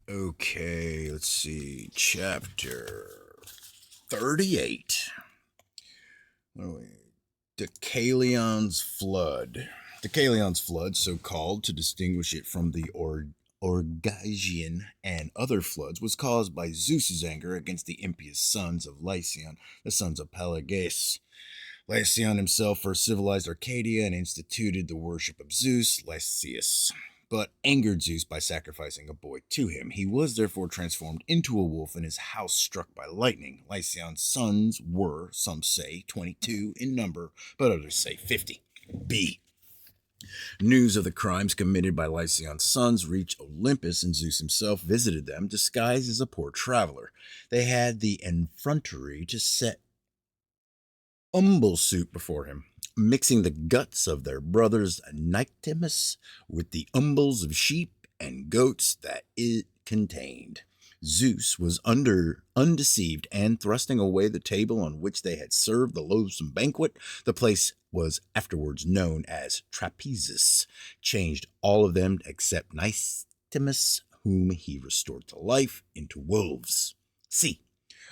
Okay, let's see. Chapter 38. What are we? Deucalion's Flood. Deucalion's Flood, so called to distinguish it from the Orgysian and other floods, was caused by Zeus's anger against the impious sons of Lycaon, the sons of Pelagus. Lycaon himself first civilized Arcadia and instituted the worship of Zeus, Lycaeus, but angered Zeus by sacrificing a boy to him. He was therefore transformed into a wolf and his house struck by lightning. Lycaon's sons were, some say, 22 in number, but others say 50. B. News of the crimes committed by Lycaon's sons reached Olympus, and Zeus himself visited them, disguised as a poor traveler. They had the effrontery to set umble soup before him, mixing the guts of their brothers Nyctimus with the umbles of sheep and goats that it contained. Zeus was undeceived, and thrusting away the table on which they had served the loathsome banquet, the place was afterwards known as Trapezus, changed all of them except Nyctimus, whom he restored to life, into wolves. See,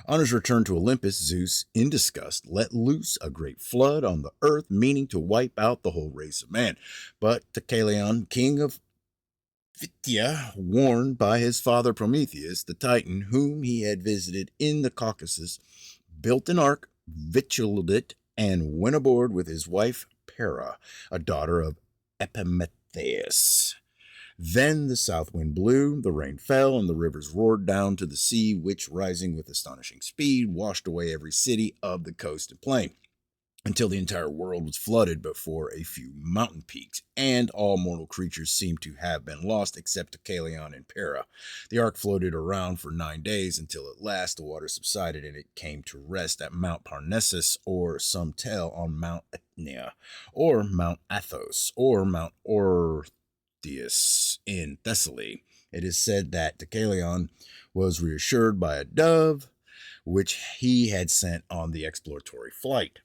on his return to Olympus, Zeus, in disgust, let loose a great flood on the earth, meaning to wipe out the whole race of man. But Deucalion, king of Phthia, warned by his father Prometheus, the Titan, whom he had visited in the Caucasus, built an ark, victualled it, and went aboard with his wife Para, a daughter of Epimetheus. Then the south wind blew, the rain fell, and the rivers roared down to the sea, which, rising with astonishing speed, washed away every city of the coast and plain, until the entire world was flooded but for a few mountain peaks, and all mortal creatures seemed to have been lost except Deucalion and Para. The ark floated around for 9 days, until at last the water subsided and it came to rest at Mount Parnassus, or some tell on Mount Etna, or Mount Athos, or Mount Orthius in Thessaly. It is said that Deucalion was reassured by a dove, which he had sent on the exploratory flight.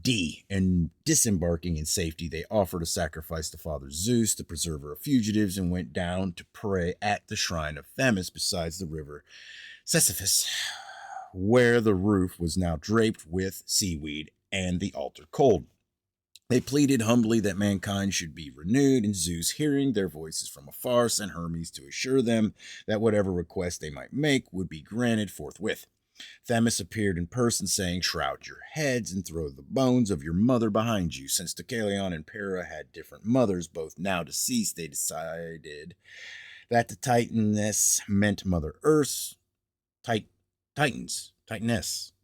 D. In disembarking in safety, they offered a sacrifice to Father Zeus, the preserver of fugitives, and went down to pray at the shrine of Themis beside the river Sisyphus, where the roof was now draped with seaweed and the altar cold. They pleaded humbly that mankind should be renewed, and Zeus, hearing their voices from afar, sent Hermes to assure them that whatever request they might make would be granted forthwith. Themis appeared in person, saying, "Shroud your heads and throw the bones of your mother behind you." Since Deucalion and Para had different mothers, both now deceased, they decided that the Titaness meant Mother Earth. Titaness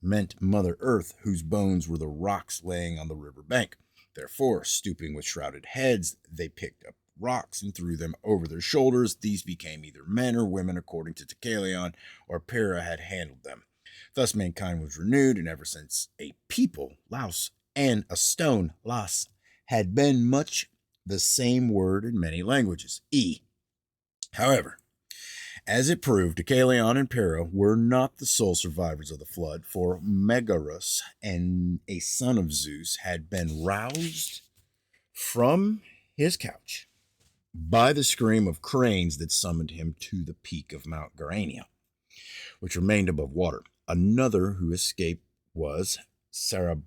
meant Mother Earth, whose bones were the rocks laying on the river bank. Therefore, stooping with shrouded heads, they picked up rocks and threw them over their shoulders. These became either men or women, according to Deucalion, or Para had handled them. Thus mankind was renewed, and ever since a people, Laos, and a stone, Las, had been much the same word in many languages. E. However, as it proved, Deucalion and Para were not the sole survivors of the flood, for Megaros, and a son of Zeus, had been roused from his couch by the scream of cranes that summoned him to the peak of Mount Garania, which remained above water. Another who escaped was Cerambus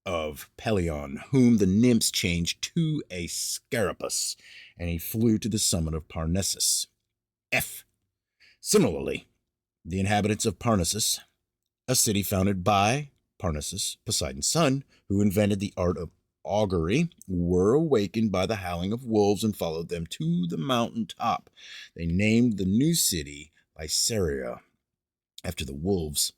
of Pelion, whom the nymphs changed to a scarabus, and he flew to the summit of Parnassus. F. Similarly, the inhabitants of Parnassus, a city founded by Parnassus, Poseidon's son, who invented the art of augury, were awakened by the howling of wolves and followed them to the mountain top. They named the new city Lycaria after the wolves.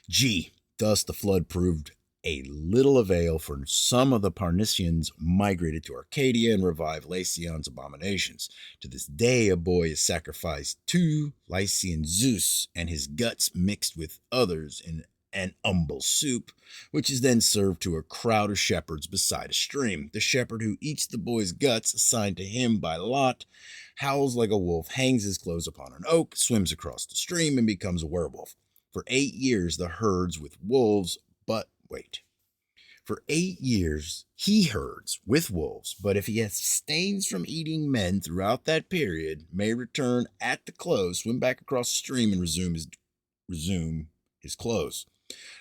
G. Thus the flood proved a little avail, for some of the Parnassians migrated to Arcadia and revived Lycaon's abominations. To this day, a boy is sacrificed to Lycian Zeus, and his guts mixed with others in an umble soup, which is then served to a crowd of shepherds beside a stream. The shepherd who eats the boy's guts, assigned to him by lot, howls like a wolf, hangs his clothes upon an oak, swims across the stream, and becomes a werewolf. For 8 years, the herds with wolves, but wait. For 8 years, he herds with wolves, but if he abstains from eating men throughout that period, may return at the close, swim back across the stream, and resume his close.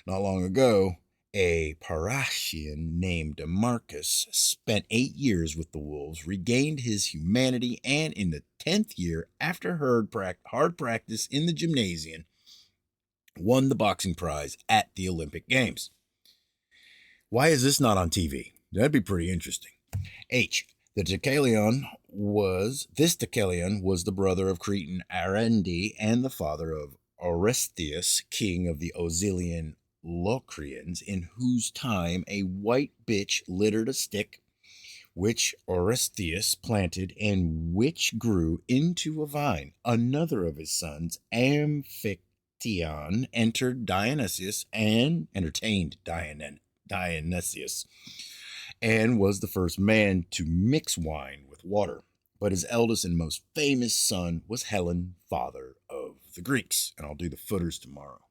Not long ago, a Paraschian named Marcus spent 8 years with the wolves, regained his humanity, and in the 10th year, after hard practice in the gymnasium, won the boxing prize at the Olympic Games. Why is this not on TV? That'd be pretty interesting. H. This Deucalion was the brother of Cretan Arendi and the father of Orestius, king of the Ozilian Locrians, in whose time a white bitch littered a stick, which Orestius planted and which grew into a vine. Another of his sons, Amphictyon, entertained Dionysius, and was the first man to mix wine with water. But his eldest and most famous son was Helen, father of the Greeks. And I'll do the footers tomorrow.